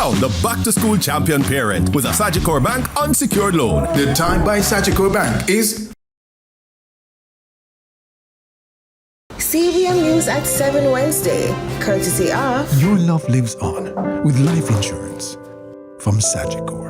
Crown the back-to-school champion parent with a Sagicor Bank unsecured loan. The time by Sagicor Bank is CVM News at 7 Wednesday, courtesy of Your Love Lives On with life insurance from Sagicor.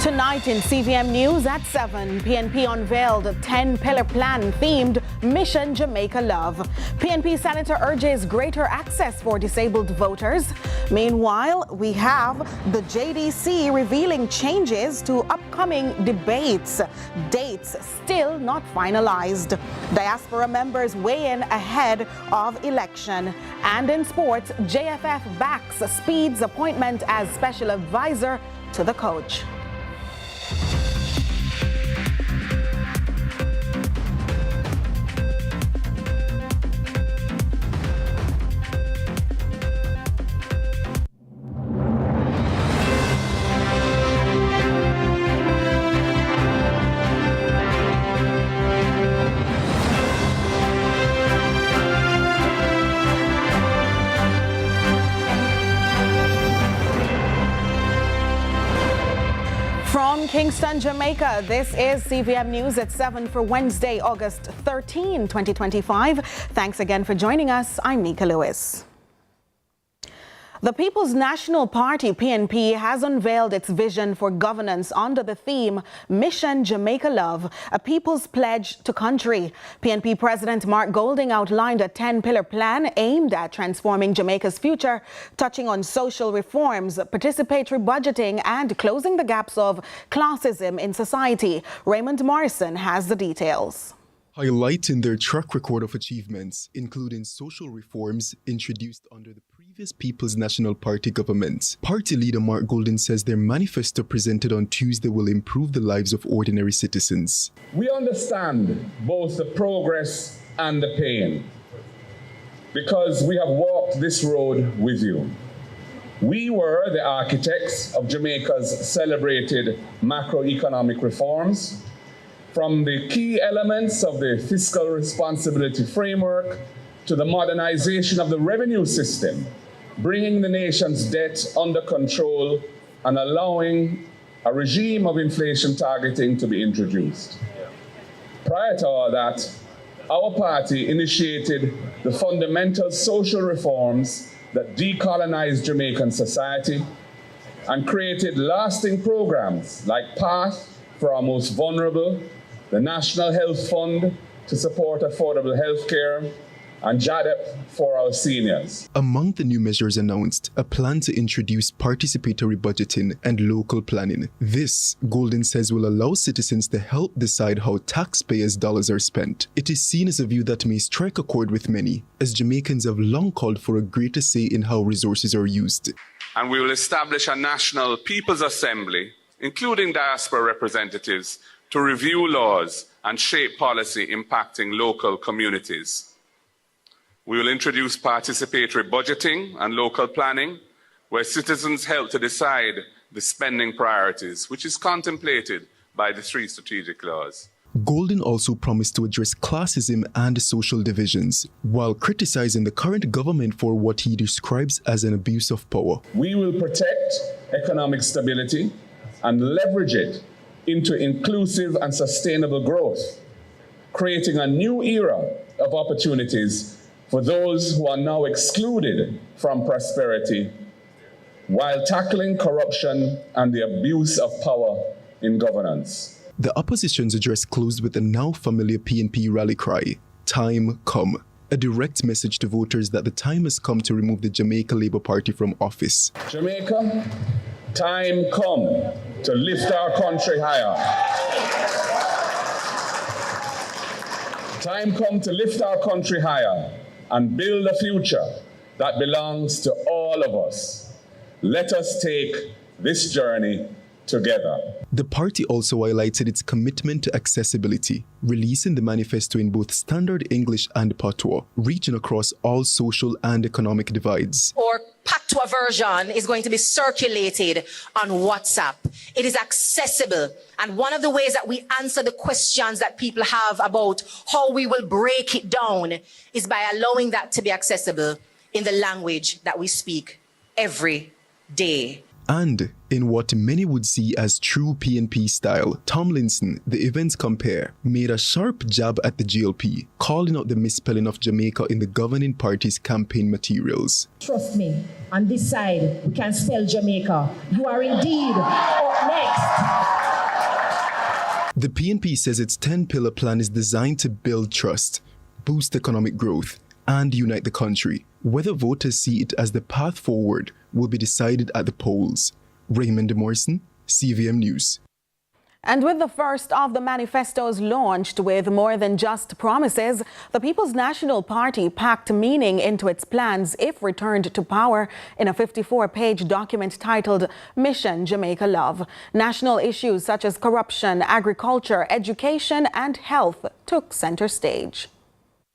Tonight in CVM News at 7, PNP unveiled a 10-pillar plan themed Mission Jamaica Love. PNP Senator urges greater access for disabled voters. Meanwhile, we have the JDC revealing changes to upcoming debates. Dates still not finalized. Diaspora members weigh in ahead of election. And in sports, JFF backs Speed's appointment as special advisor to the coach. From Kingston, Jamaica, this is CVM News at 7 for Wednesday, August 13, 2025. Thanks again for joining us. I'm Nika Lewis. The People's National Party, PNP, has unveiled its vision for governance under the theme Mission Jamaica Love, a people's pledge to country. PNP President Mark Golding outlined a 10-pillar plan aimed at transforming Jamaica's future, touching on social reforms, participatory budgeting, and closing the gaps of classism in society. Raymond Morrison has the details. Highlighting their track record of achievements, including social reforms introduced under the previous People's National Party government. Party leader Mark Golding says their manifesto presented on Tuesday will improve the lives of ordinary citizens. We understand both the progress and the pain because we have walked this road with you. We were the architects of Jamaica's celebrated macroeconomic reforms, from the key elements of the fiscal responsibility framework to the modernization of the revenue system, bringing the nation's debt under control and allowing a regime of inflation targeting to be introduced. Prior to all that, our party initiated the fundamental social reforms that decolonized Jamaican society and created lasting programs like PATH for our most vulnerable, the National Health Fund to support affordable health care, and JADEP for our seniors. Among the new measures announced, a plan to introduce participatory budgeting and local planning. This, Golding says, will allow citizens to help decide how taxpayers' dollars are spent. It is seen as a view that may strike a chord with many, as Jamaicans have long called for a greater say in how resources are used. And we will establish a national People's Assembly, including diaspora representatives, to review laws and shape policy impacting local communities. We will introduce participatory budgeting and local planning, where citizens help to decide the spending priorities, which is contemplated by the 3 strategic laws. Golding also promised to address classism and social divisions, while criticizing the current government for what he describes as an abuse of power. We will protect economic stability and leverage it into inclusive and sustainable growth, creating a new era of opportunities for those who are now excluded from prosperity, while tackling corruption and the abuse of power in governance. The opposition's address closed with the now familiar PNP rally cry, "Time come," a direct message to voters that the time has come to remove the Jamaica Labour Party from office. Jamaica, time come to lift our country higher. Time come to lift our country higher and build a future that belongs to all of us. Let us take this journey together. The party also highlighted its commitment to accessibility, releasing the manifesto in both standard English and patois, reaching across all social and economic divides. Or patois version is going to be circulated on WhatsApp. It is accessible. And one of the ways that we answer the questions that people have about how we will break it down is by allowing that to be accessible in the language that we speak every day. And in what many would see as true PNP style, Tomlinson, the event's compere, made a sharp jab at the GLP, calling out the misspelling of Jamaica in the governing party's campaign materials. Trust me, on this side, we can spell Jamaica. You are indeed up next. The PNP says its 10-pillar plan is designed to build trust, boost economic growth, and unite the country. Whether voters see it as the path forward will be decided at the polls. Raymond Morrison, CVM News. And with the first of the manifestos launched with more than just promises, the People's National Party packed meaning into its plans if returned to power in a 54-page document titled Mission Jamaica Love. National issues such as corruption, agriculture, education and health took center stage.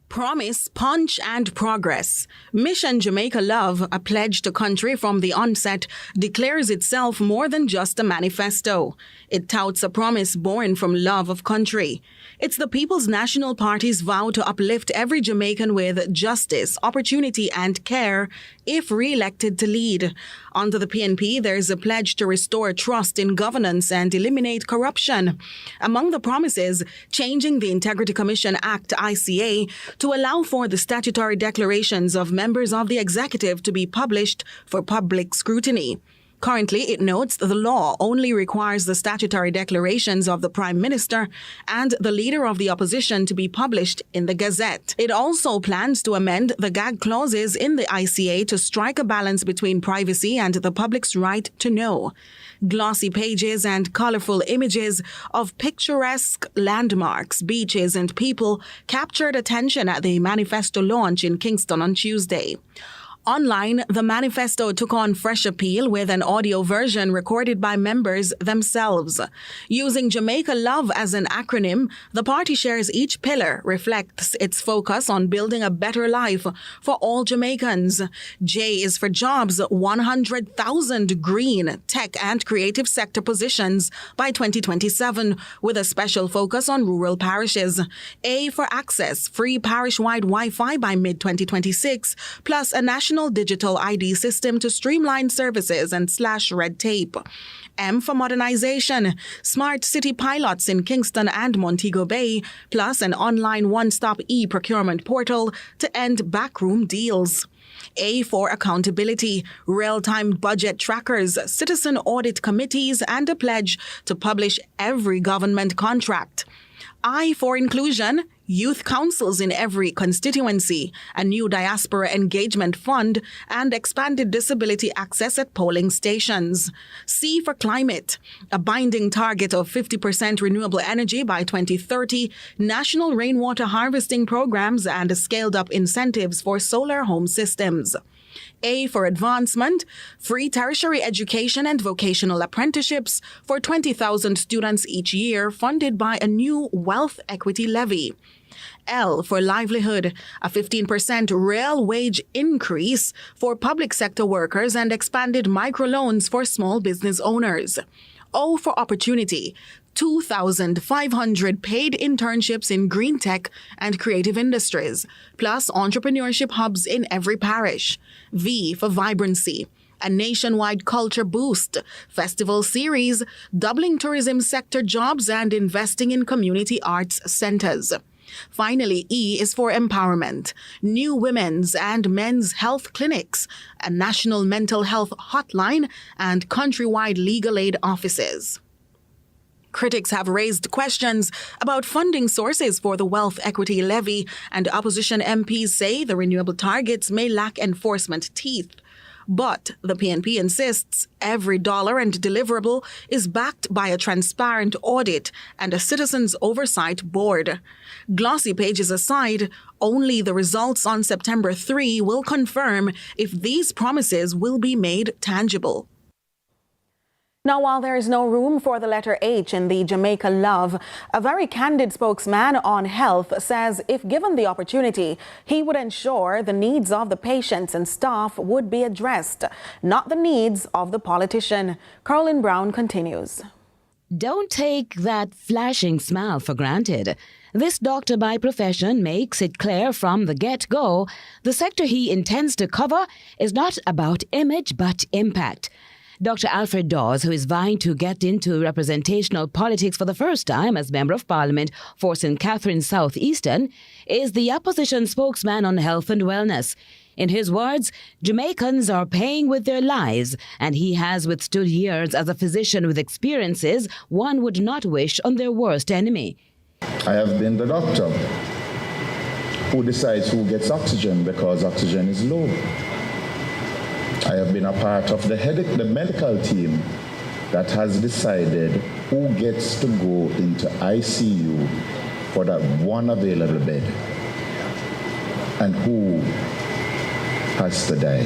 Promise, punch and progress. Mission Jamaica Love, a pledge to country from the onset, declares itself more than just a manifesto. It touts a promise born from love of country. It's the People's National Party's vow to uplift every Jamaican with justice, opportunity and care if re-elected to lead. Under the PNP, there's a pledge to restore trust in governance and eliminate corruption. Among the promises, changing the Integrity Commission Act, ICA, to allow for the statutory declarations of members of the executive to be published for public scrutiny. Currently, it notes the law only requires the statutory declarations of the Prime Minister and the Leader of the Opposition to be published in the Gazette. It also plans to amend the gag clauses in the ICA to strike a balance between privacy and the public's right to know. Glossy pages and colorful images of picturesque landmarks, beaches and people captured attention at the manifesto launch in Kingston on Tuesday. Online, the manifesto took on fresh appeal with an audio version recorded by members themselves. Using Jamaica Love as an acronym, the party shares each pillar reflects its focus on building a better life for all Jamaicans. J is for jobs, 100,000 green, tech and creative sector positions by 2027, with a special focus on rural parishes. A for access, free parish-wide Wi-Fi by mid-2026, plus a national digital ID system to streamline services and slash red tape. M for modernization, smart city pilots in Kingston and Montego Bay, plus an online one-stop e-procurement portal to end backroom deals. A for accountability, real-time budget trackers, citizen audit committees, and a pledge to publish every government contract. I for inclusion, youth councils in every constituency, a new diaspora engagement fund, and expanded disability access at polling stations. C for climate, a binding target of 50% renewable energy by 2030, national rainwater harvesting programs, and scaled-up incentives for solar home systems. A for advancement, free tertiary education and vocational apprenticeships for 20,000 students each year, funded by a new wealth equity levy. L for livelihood, a 15% real wage increase for public sector workers and expanded microloans for small business owners. O for opportunity, 2,500 paid internships in green tech and creative industries, plus entrepreneurship hubs in every parish. V for vibrancy, a nationwide culture boost, festival series, doubling tourism sector jobs and investing in community arts centers. Finally, E is for empowerment, new women's and men's health clinics, a national mental health hotline, and countrywide legal aid offices. Critics have raised questions about funding sources for the wealth equity levy, and opposition MPs say the renewable targets may lack enforcement teeth. But the PNP insists every dollar and deliverable is backed by a transparent audit and a citizens' oversight board. Glossy pages aside, only the results on September 3 will confirm if these promises will be made tangible. Now, while there is no room for the letter H in the Jamaica Love, a very candid spokesman on health says if given the opportunity, he would ensure the needs of the patients and staff would be addressed, not the needs of the politician. Carolyn Brown continues. Don't take that flashing smile for granted. This doctor by profession makes it clear from the get-go the sector he intends to cover is not about image but impact. Dr. Alfred Dawes, who is vying to get into representational politics for the first time as Member of Parliament for St. Catherine's South Eastern, is the opposition spokesman on health and wellness. In his words, Jamaicans are paying with their lives, and he has withstood years as a physician with experiences one would not wish on their worst enemy. I have been the doctor who decides who gets oxygen because oxygen is low. I have been a part of the medical team that has decided who gets to go into ICU for that one available bed and who has to die.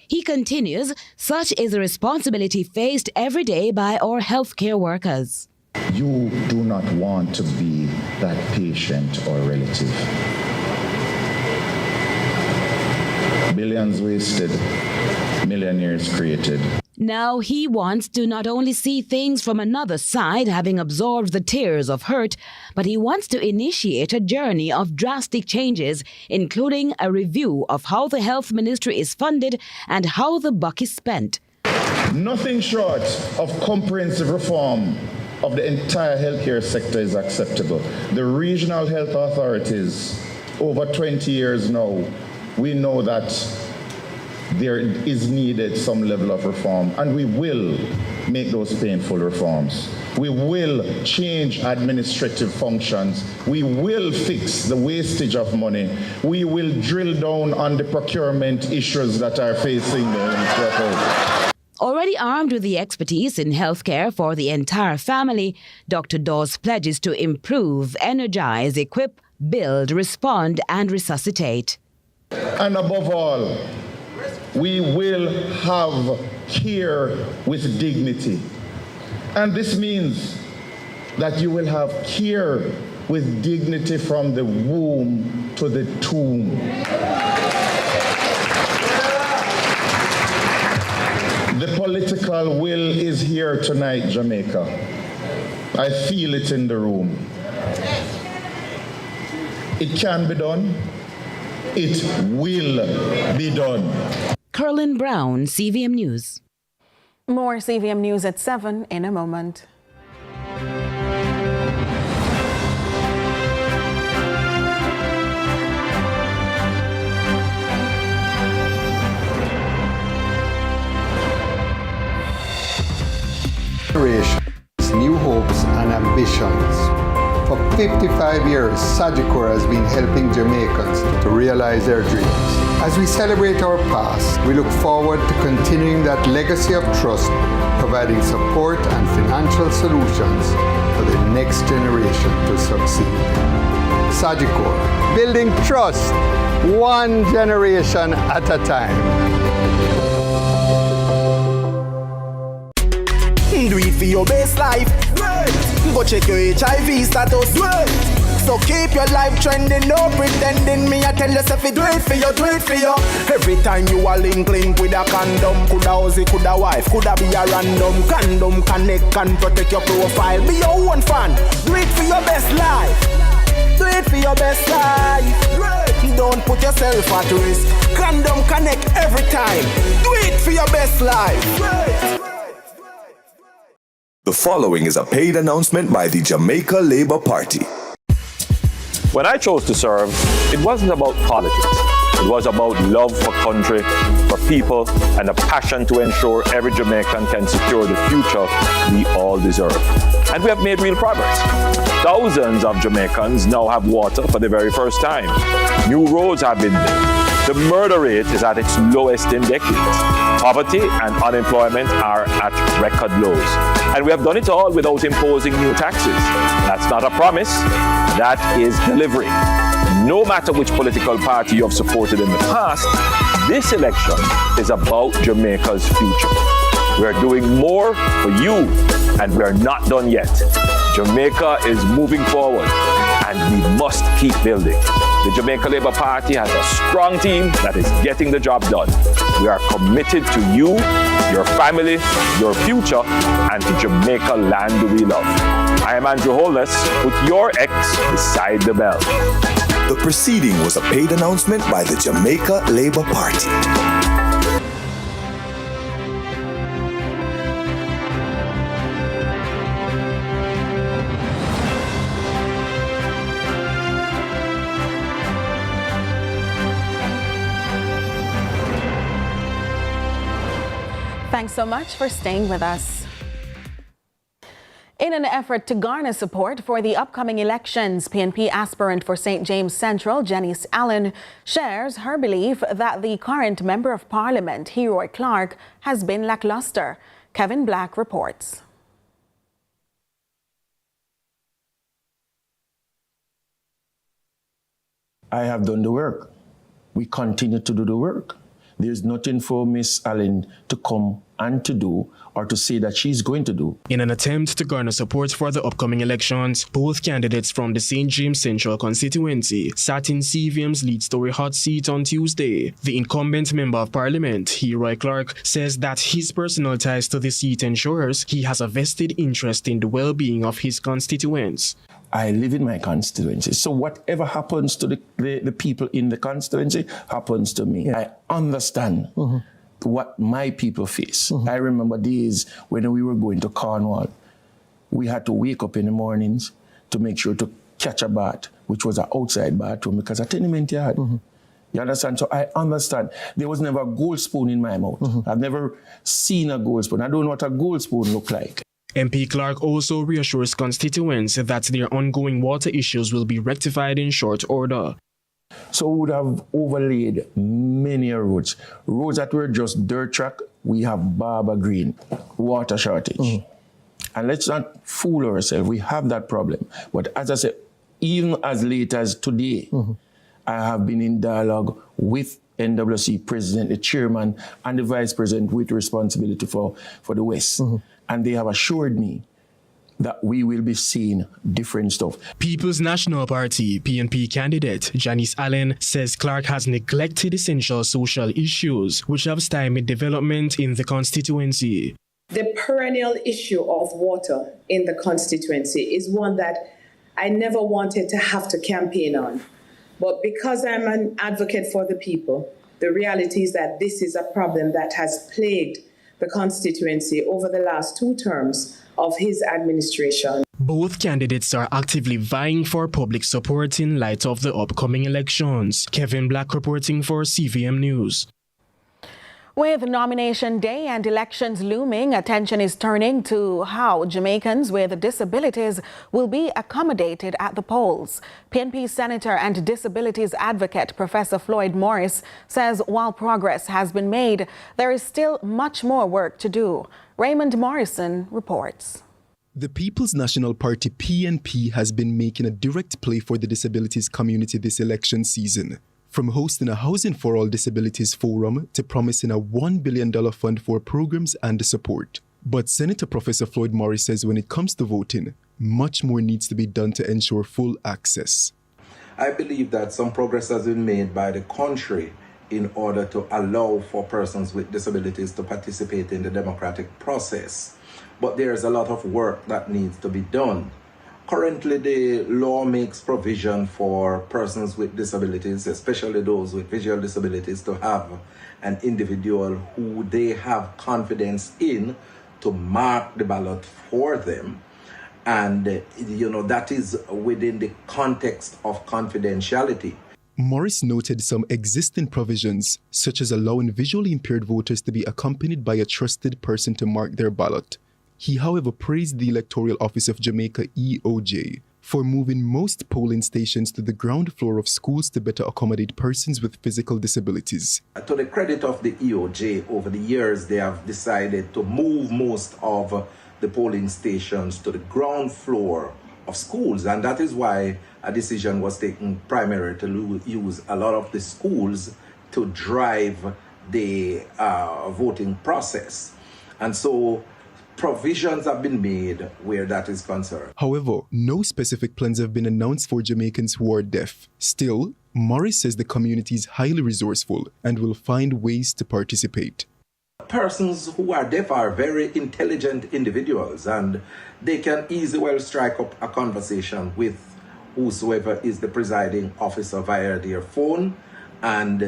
He continues, such is a responsibility faced every day by our healthcare workers. You do not want to be that patient or relative. Billions wasted, millionaires created. Now he wants to not only see things from another side, having absorbed the tears of hurt, but he wants to initiate a journey of drastic changes, including a review of how the health ministry is funded and how the buck is spent. Nothing short of comprehensive reform of the entire healthcare sector is acceptable. The regional health authorities, over 20 years now, we know that there is needed some level of reform, and we will make those painful reforms. We will change administrative functions. We will fix the wastage of money. We will drill down on the procurement issues that are facing the Already armed with the expertise in healthcare for the entire family, Dr. Dawes pledges to improve, energize, equip, build, respond, and resuscitate. And above all, we will have care with dignity. And this means that you will have care with dignity from the womb to the tomb. The political will is here tonight, Jamaica. I feel it in the room. It can be done. It will be done. Carolyn Brown, CVM News. More CVM News at 7 in a moment. New hopes and ambitions. For 55 years, Sagicor has been helping Jamaicans to realize their dreams. As we celebrate our past, we look forward to continuing that legacy of trust, providing support and financial solutions for the next generation to succeed. Sagicor, building trust, one generation at a time. Do it for your best life. Go check your HIV status. So keep your life trending, no pretending. Me I tell yourself do it for you, do it for you. Every time you are link with a condom, coulda husband, coulda wife, coulda be a random. Condom connect and protect your profile. Be your own fan. Do it for your best life. Do it for your best life. Don't put yourself at risk. Condom connect every time. Do it for your best life. The following is a paid announcement by the Jamaica Labour Party. When I chose to serve, it wasn't about politics. It was about love for country, for people, and a passion to ensure every Jamaican can secure the future we all deserve. And we have made real progress. Thousands of Jamaicans now have water for the very first time. New roads have been built. The murder rate is at its lowest in decades. Poverty and unemployment are at record lows. And we have done it all without imposing new taxes. That's not a promise, that is delivery. No matter which political party you have supported in the past, this election is about Jamaica's future. We're doing more for you, and we're not done yet. Jamaica is moving forward, and we must keep building. The Jamaica Labour Party has a strong team that is getting the job done. We are committed to you, your family, your future, and to Jamaica land we love. I am Andrew Holness. Put your X beside the bell. The proceeding was a paid announcement by the Jamaica Labour Party. Thanks so much for staying with us. In an effort to garner support for the upcoming elections, PNP aspirant for St. James Central, Janice Allen, shares her belief that the current Member of Parliament, Roy Clark, has been lackluster. Kevin Black reports. I have done the work. We continue to do the work. There's nothing for Miss Allen to come and to do or to say that she's going to do. In an attempt to garner support for the upcoming elections, both candidates from the St. James Central constituency sat in CVM's lead story hot seat on Tuesday. The incumbent Member of Parliament, Roy Clark, says that his personal ties to the seat ensures he has a vested interest in the well-being of his constituents. I live in my constituency, so whatever happens to the people in the constituency happens to me. I understand what my people face. I remember days when we were going to Cornwall. We had to wake up in the mornings to make sure to catch a bath, which was an outside bathroom because a tenement yard. You understand? So I understand. There was never a gold spoon in my mouth. I've never seen a gold spoon. I don't know what a gold spoon look like. MP Clark also reassures constituents that their ongoing water issues will be rectified in short order. So we would have overlaid many roads. Roads that were just dirt track, we have barber green, water shortage. And let's not fool ourselves, we have that problem. But as I said, even as late as today, I have been in dialogue with NWC President, the Chairman, and the Vice President with responsibility for the West. And they have assured me that we will be seeing different stuff. People's National Party, PNP candidate Janice Allen says Clark has neglected essential social issues which have stymied development in the constituency. The perennial issue of water in the constituency is one that I never wanted to have to campaign on. But because I'm an advocate for the people, the reality is that this is a problem that has plagued the constituency over the last 2 terms of his administration. Both candidates are actively vying for public support in light of the upcoming elections. Kevin Black reporting for CVM News. With nomination day and elections looming, attention is turning to how Jamaicans with disabilities will be accommodated at the polls. PNP Senator and disabilities advocate Professor Floyd Morris says while progress has been made, there is still much more work to do. Raymond Morrison reports. The People's National Party PNP has been making a direct play for the disabilities community this election season. From hosting a Housing for All Disabilities Forum to promising a $1 billion fund for programs and support. But Senator Professor Floyd Morris says when it comes to voting, much more needs to be done to ensure full access. I believe that some progress has been made by the country in order to allow for persons with disabilities to participate in the democratic process. But there's a lot of work that needs to be done. Currently, the law makes provision for persons with disabilities, especially those with visual disabilities, to have an individual who they have confidence in to mark the ballot for them. And, that is within the context of confidentiality. Morris noted some existing provisions, such as allowing visually impaired voters to be accompanied by a trusted person to mark their ballot. He, however, praised the Electoral Office of Jamaica, EOJ, for moving most polling stations to the ground floor of schools to better accommodate persons with physical disabilities. To the credit of the EOJ, over the years they have decided to move most of the polling stations to the ground floor of schools, and that is why a decision was taken primarily to use a lot of the schools to drive the voting process. And so provisions have been made where that is concerned. However, no specific plans have been announced for Jamaicans who are deaf. Still, Morris says the community is highly resourceful and will find ways to participate. Persons who are deaf are very intelligent individuals, and they can easily well strike up a conversation with whosoever is the presiding officer via their phone and,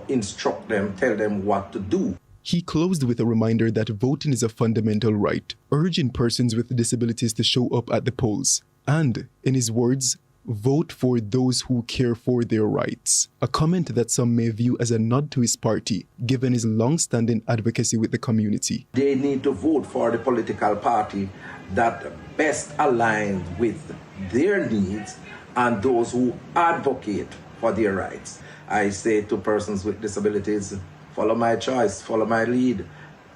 instruct them, tell them what to do. He closed with a reminder that voting is a fundamental right, urging persons with disabilities to show up at the polls. And, in his words, vote for those who care for their rights. A comment that some may view as a nod to his party, given his long-standing advocacy with the community. They need to vote for the political party that best aligns with their needs and those who advocate for their rights. I say to persons with disabilities, follow my choice, follow my lead.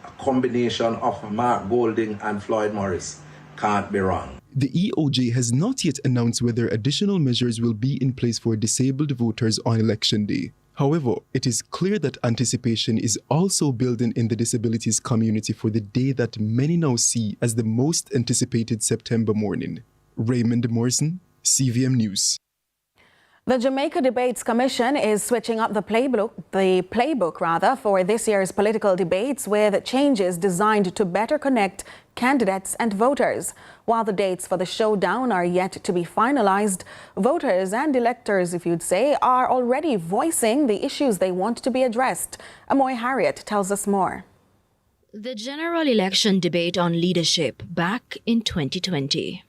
A combination of Mark Golding and Floyd Morris can't be wrong. The EOJ has not yet announced whether additional measures will be in place for disabled voters on Election Day. However, it is clear that anticipation is also building in the disabilities community for the day that many now see as the most anticipated September morning. Raymond, Morrison, CVM News. The Jamaica Debates Commission is switching up the playbook for this year's political debates with changes designed to better connect candidates and voters. While the dates for the showdown are yet to be finalized, voters and electors, if you'd say, are already voicing the issues they want to be addressed. Amoy Harriet tells us more. The general election debate on leadership back in 2020.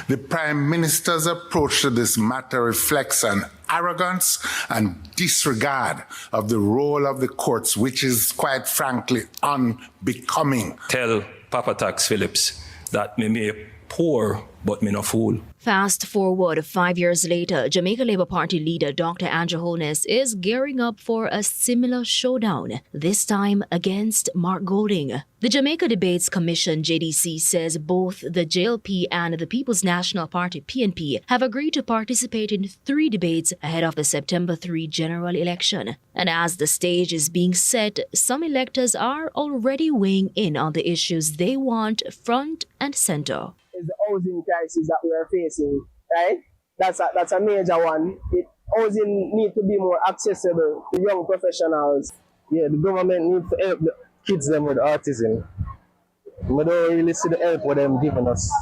The Prime Minister's approach to this matter reflects an arrogance and disregard of the role of the courts, which is quite frankly unbecoming. Tell Papa Tax Phillips that me poor, but me no fool. Fast forward 5 years later, Jamaica Labour Party leader Dr. Andrew Holness is gearing up for a similar showdown, this time against Mark Golding. The Jamaica Debates Commission, JDC, says both the JLP and the People's National Party, PNP, have agreed to participate in 3 debates ahead of the September 3 general election. And as the stage is being set, some electors are already weighing in on the issues they want front and center. Is the housing crisis that we are facing, right? That's a major one. Housing needs to be more accessible to young professionals. Yeah, the government needs to help the kids them with autism. We don't really see the help what them giving us.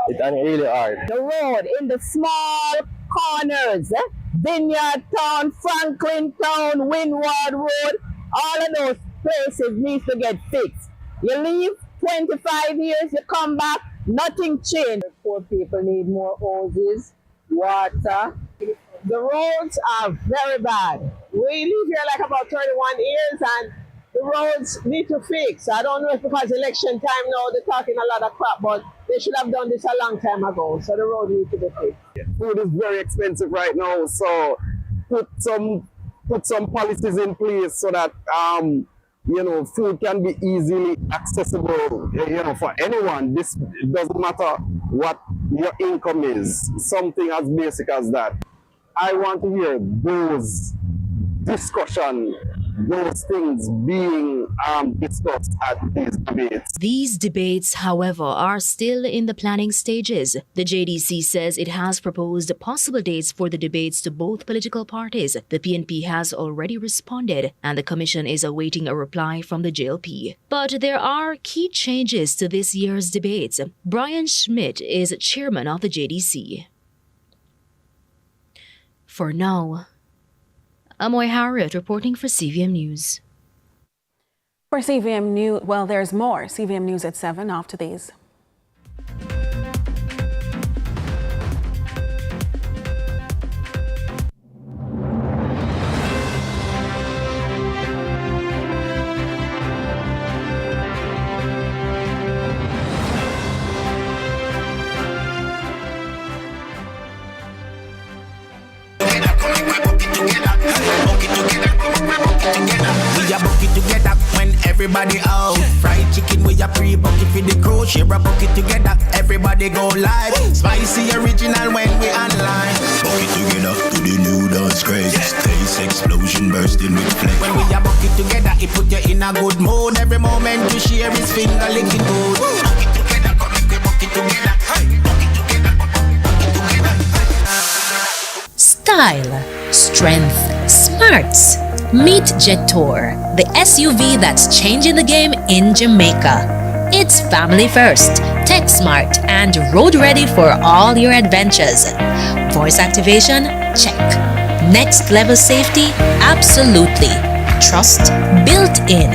It's really hard. The road in the small corners, Vineyard Town, Franklin Town, Windward Road, all of those places need to get fixed. You leave 25 years, you come back, nothing changed. Poor people need more houses, water. The roads are very bad. We live here like about 31 years and the roads need to fix. I don't know if because election time now they're talking a lot of crap, but they should have done this a long time ago. So the road needs to be fixed. Food is very expensive right now, so put some policies in place so that food can be easily accessible, for anyone. This doesn't matter what your income is, something as basic as that. I want to hear those discussions, those things being discussed at these debates. These debates, however, are still in the planning stages. The JDC says it has proposed possible dates for the debates to both political parties. The PNP has already responded, and the Commission is awaiting a reply from the JLP. But there are key changes to this year's debates. Brian Schmidt is chairman of the JDC. For now, Amoy Harriet reporting for CVM News. For CVM News, there's more. CVM News at 7 after these. everybody out. Fried chicken with your pre-bucket for the crew. Share a bucket together, everybody go live. Spicy original when we online. Bucket together to the new dance craze. Taste explosion bursting with flames. When we a bucket together, it put you in a good mood. Every moment you share is finger licking good. Bucket together, come make we bucket together. Style, strength, smarts. Meet Jetour, the SUV that's changing the game in Jamaica. It's family first, tech smart, and road ready for all your adventures. Voice activation? Check. Next level safety? Absolutely. Trust? Built in.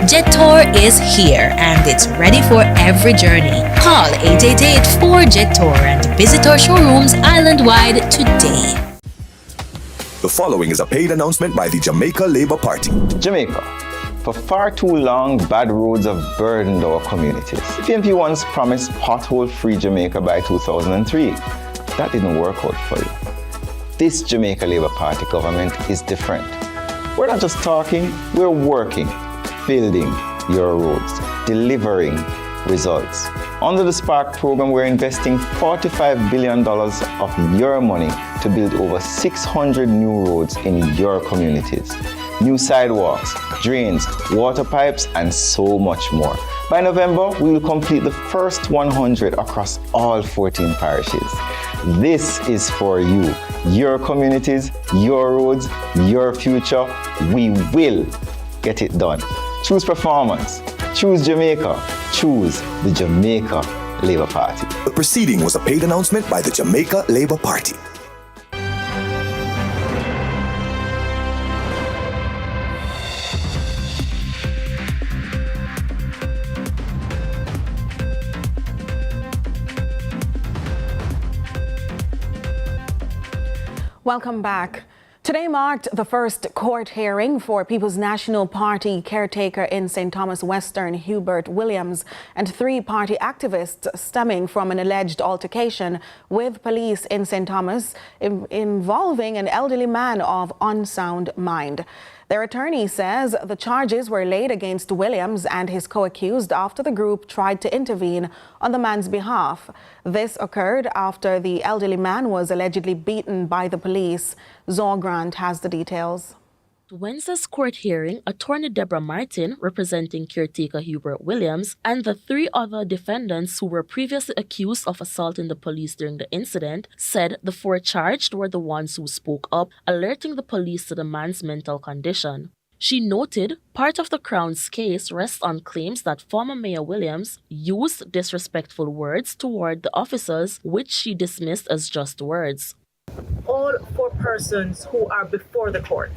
Jetour is here and it's ready for every journey. Call 888-4JETOUR and visit our showrooms island-wide today. The following is a paid announcement by the Jamaica Labour Party. Jamaica. For far too long, bad roads have burdened our communities. The PNP once promised pothole-free Jamaica by 2003. That didn't work out for you. This Jamaica Labour Party government is different. We're not just talking, we're working, building your roads, delivering results. Under the Spark program, we're investing $45 billion of your money to build over 600 new roads in your communities. New sidewalks, drains, water pipes, and so much more. By November, we will complete the first 100 across all 14 parishes. This is for you, your communities, your roads, your future. We will get it done. Choose performance. Choose Jamaica. Choose the Jamaica Labour Party. The proceeding was a paid announcement by the Jamaica Labour Party. Welcome back. Today marked the first court hearing for People's National Party caretaker in St. Thomas Western, Hubert Williams, and 3 party activists stemming from an alleged altercation with police in St. Thomas involving an elderly man of unsound mind. Their attorney says the charges were laid against Williams and his co-accused after the group tried to intervene on the man's behalf. This occurred after the elderly man was allegedly beaten by the police. Zor Grant has the details. Wednesday's court hearing, attorney Deborah Martin, representing caretaker Hubert Williams, and the 3 other defendants who were previously accused of assaulting the police during the incident, said the 4 charged were the ones who spoke up, alerting the police to the man's mental condition. She noted part of the Crown's case rests on claims that former Mayor Williams used disrespectful words toward the officers, which she dismissed as just words. All 4 persons who are before the court,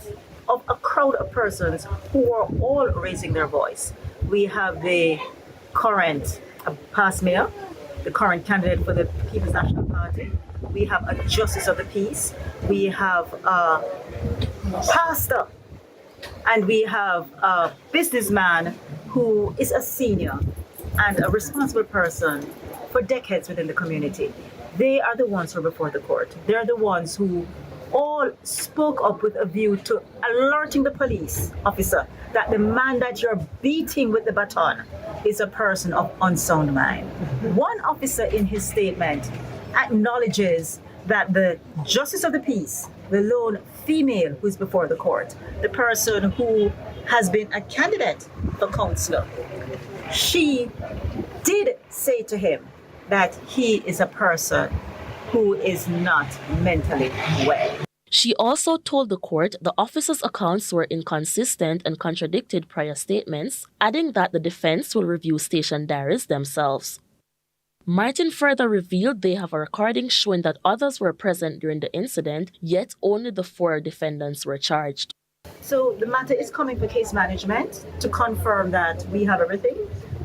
of a crowd of persons who are all raising their voice. We have the current past mayor, the current candidate for the People's National Party. We have a justice of the peace. We have a pastor. And we have a businessman who is a senior and a responsible person for decades within the community. They are the ones who are before the court. They're the ones who all spoke up with a view to alerting the police officer that the man that you're beating with the baton is a person of unsound mind. One officer in his statement acknowledges that the justice of the peace, the lone female who is before the court, the person who has been a candidate for councillor, she did say to him that he is a person who is not mentally well. She also told the court the officers' accounts were inconsistent and contradicted prior statements, adding that the defense will review station diaries themselves. Martin further revealed they have a recording showing that others were present during the incident, yet only the 4 defendants were charged. So the matter is coming for case management to confirm that we have everything.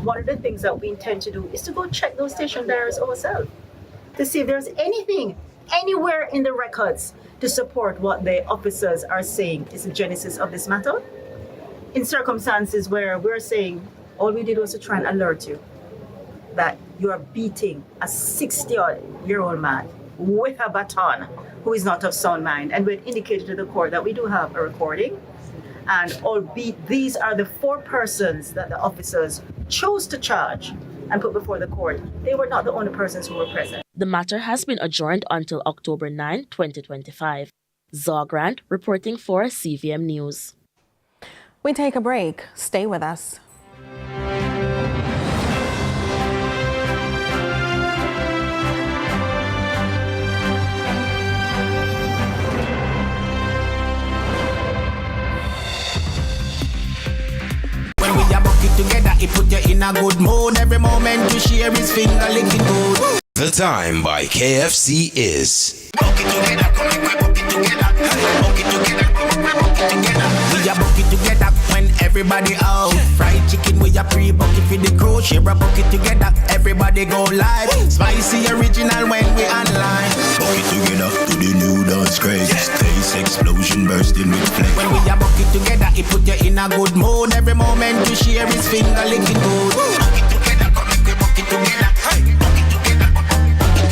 One of the things that we intend to do is to go check those station diaries ourselves to see if there's anything anywhere in the records to support what the officers are saying is the genesis of this matter. In circumstances where we're saying all we did was to try and alert you that you are beating a 60-year-old man with a baton who is not of sound mind. And we indicated to the court that we do have a recording And albeit these are the 4 persons that the officers chose to charge and put before the court, they were not the only persons who were present. The matter has been adjourned until October 9, 2025. Zogrant reporting for CVM News. We take a break. Stay with us. When we are bucket together, it put you in a good mood. Every moment you share is finger licking good. The time by KFC is Bucket together, come make my bucket together. Bucket together, come make my bucket together. We are bucket together when everybody out. Fried chicken with a pre-bucket for the crew. Share a bucket together, everybody go live. Spicy original when we online. Bucket together to the new dance craze. Taste explosion bursting with flame. When we are bucket together, it put you in a good mood. Every moment you share is finger licking good. Bucket together, come make we bucket together. Bucket together, bucket together.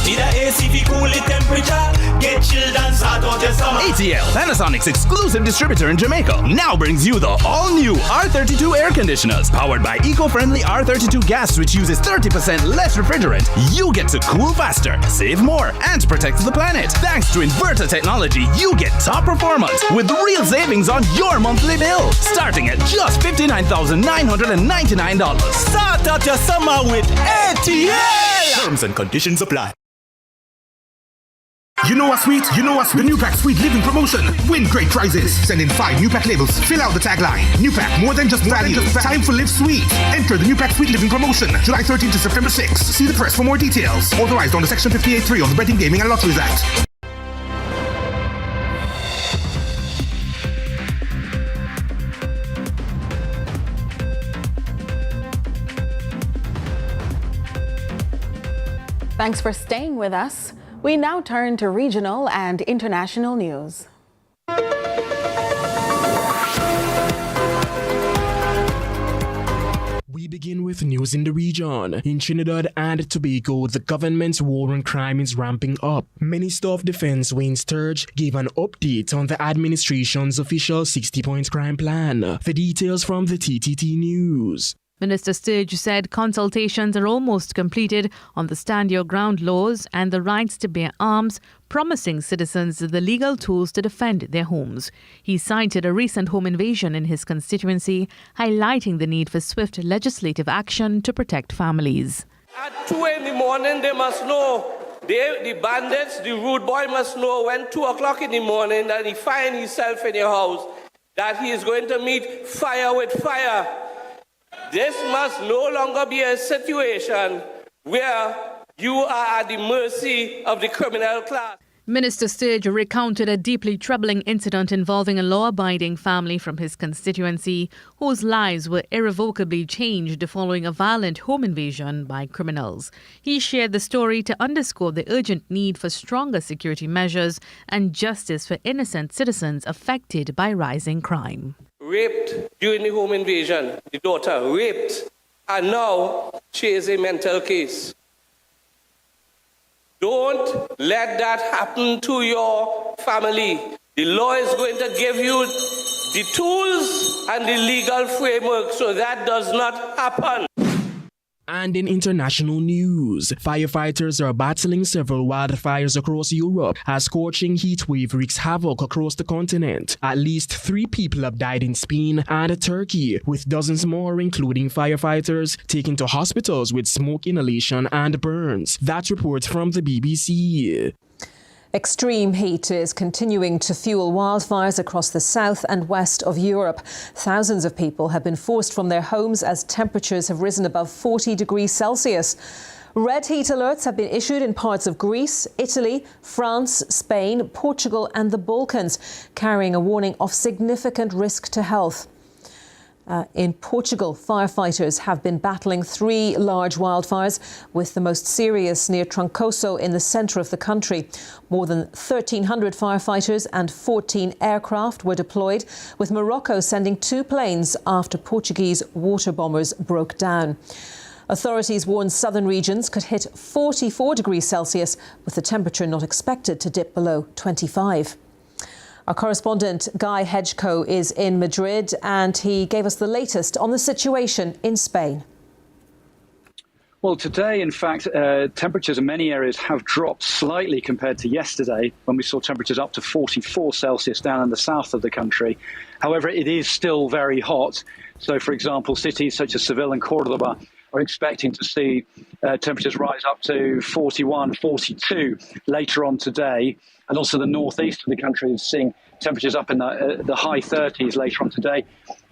Need a AC fi cool the temperature. Get chilled and start out your summer. ATL, Panasonic's exclusive distributor in Jamaica, now brings you the all-new R32 air conditioners. Powered by eco-friendly R32 gas, which uses 30% less refrigerant, you get to cool faster, save more, and protect the planet. Thanks to inverter technology, you get top performance with real savings on your monthly bill, starting at just $59,999. Start out your summer with ATL. Terms and conditions apply. You know what's sweet? You know what's the new pack sweet living promotion? Win great prizes. Send in 5 new pack labels. Fill out the tagline. New pack, more than just value. Time for live sweet. Enter the new pack sweet living promotion. July 13th to September 6th. See the press for more details. Authorized under Section 58.3 of the Betting, Gaming and Lotteries Act. Thanks for staying with us. We now turn to regional and international news. We begin with news in the region. In Trinidad and Tobago, the government's war on crime is ramping up. Minister of Defense Wayne Sturge gave an update on the administration's official 60-point crime plan. The details from the TTT News. Minister Sturge said consultations are almost completed on the Stand Your Ground laws and the rights to bear arms, promising citizens the legal tools to defend their homes. He cited a recent home invasion in his constituency, highlighting the need for swift legislative action to protect families. At 2 in the morning, they must know. The bandits, the rude boy must know when 2 o'clock in the morning that he find himself in your house, that he is going to meet fire with fire. This must no longer be a situation where you are at the mercy of the criminal class. Minister Sturge recounted a deeply troubling incident involving a law-abiding family from his constituency whose lives were irrevocably changed following a violent home invasion by criminals. He shared the story to underscore the urgent need for stronger security measures and justice for innocent citizens affected by rising crime. Raped during the home invasion, the daughter raped, and now she is a mental case. Don't let that happen to your family. The law is going to give you the tools and the legal framework so that does not happen. And in international news, firefighters are battling several wildfires across Europe as scorching heat wave wreaks havoc across the continent. At least 3 people have died in Spain and Turkey, with dozens more, including firefighters, taken to hospitals with smoke inhalation and burns. That report from the BBC. Extreme heat is continuing to fuel wildfires across the south and west of Europe. Thousands of people have been forced from their homes as temperatures have risen above 40 degrees Celsius. Red heat alerts have been issued in parts of Greece, Italy, France, Spain, Portugal and the Balkans, carrying a warning of significant risk to health. In Portugal, firefighters have been battling 3 large wildfires, with the most serious near Troncoso in the centre of the country. More than 1,300 firefighters and 14 aircraft were deployed, with Morocco sending 2 planes after Portuguese water bombers broke down. Authorities warn southern regions could hit 44 degrees Celsius, with the temperature not expected to dip below 25. Our correspondent Guy Hedgecoe is in Madrid and he gave us the latest on the situation in Spain. Well, today, in fact, temperatures in many areas have dropped slightly compared to yesterday, when we saw temperatures up to 44 Celsius down in the south of the country. However, it is still very hot. So, for example, cities such as Seville and Cordoba are expecting to see temperatures rise up to 41, 42 later on today. And also the northeast of the country is seeing temperatures up in the high 30s later on today.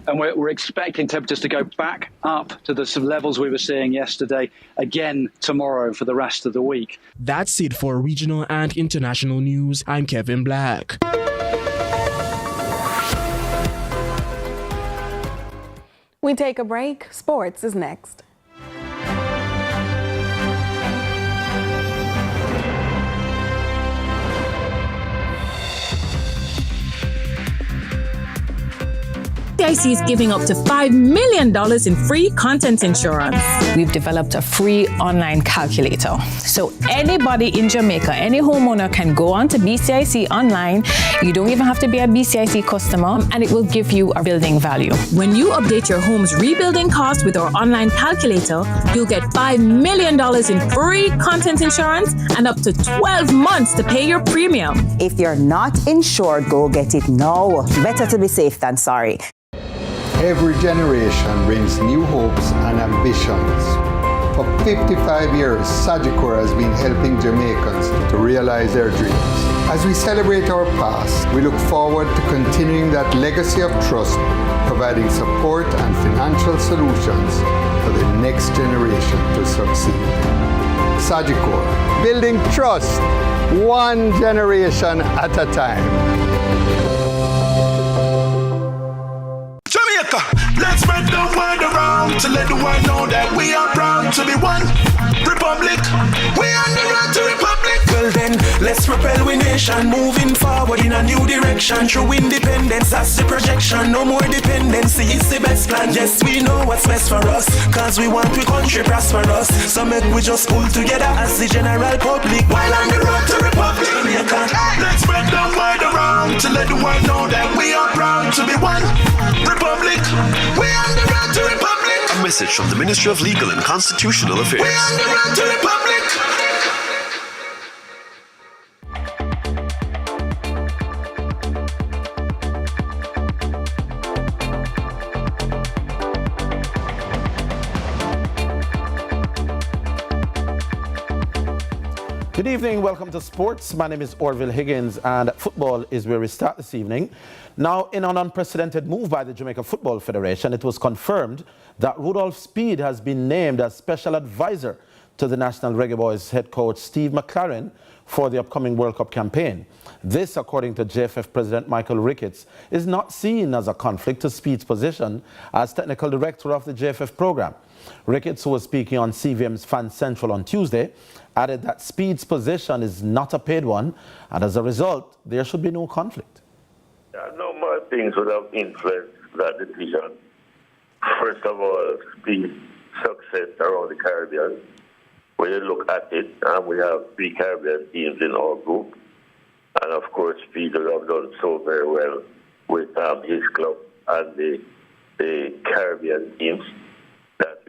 And we're expecting temperatures to go back up to the sort of levels we were seeing yesterday again tomorrow for the rest of the week. That's it for regional and international news. I'm Kevin Black. We take a break. Sports is next. CIC is giving up to $5 million in free content insurance. We've developed a free online calculator. So anybody in Jamaica, any homeowner can go on to BCIC online. You don't even have to be a BCIC customer, and it will give you a building value. When you update your home's rebuilding cost with our online calculator, you'll get $5 million in free content insurance and up to 12 months to pay your premium. If you're not insured, go get it now. Better to be safe than sorry. Every generation brings new hopes and ambitions. For 55 years, Sagicor has been helping Jamaicans to realize their dreams. As we celebrate our past, we look forward to continuing that legacy of trust, providing support and financial solutions for the next generation to succeed. Sagicor, building trust, one generation at a time. Jamaica, let's spread the word around to let the world know that we are proud to be one republic. We are the road to republic. Well then, let's propel we nation moving forward in a new direction. True independence, that's the projection. No more dependency, it's the best plan. Yes, we know what's best for us, cause we want we country prosperous. So make we just pull together as the general public while on the road to republic. Jamaica, let's spread the word around to let the world know that we are proud to be one republic. We are the road to republic. A message from the Ministry of Legal and Constitutional Affairs. We are the road to republic. Good evening, welcome to sports. My name is Orville Higgins and football is where we start this evening. Now, in an unprecedented move by the Jamaica Football Federation, it was confirmed that Rudolph Speed has been named as special advisor to the National Reggae Boys head coach Steve McLaren for the upcoming World Cup campaign. This, according to JFF President Michael Ricketts, is not seen as a conflict to Speed's position as technical director of the JFF program. Ricketts, who was speaking on CVM's Fan Central on Tuesday, added that Speed's position is not a paid one, and as a result, there should be no conflict. A number of things would have influenced that decision. First of all, Speed's success around the Caribbean. When you look at it, we have 3 Caribbean teams in our group, and of course, Speed would have done so very well with his club and the Caribbean teams that we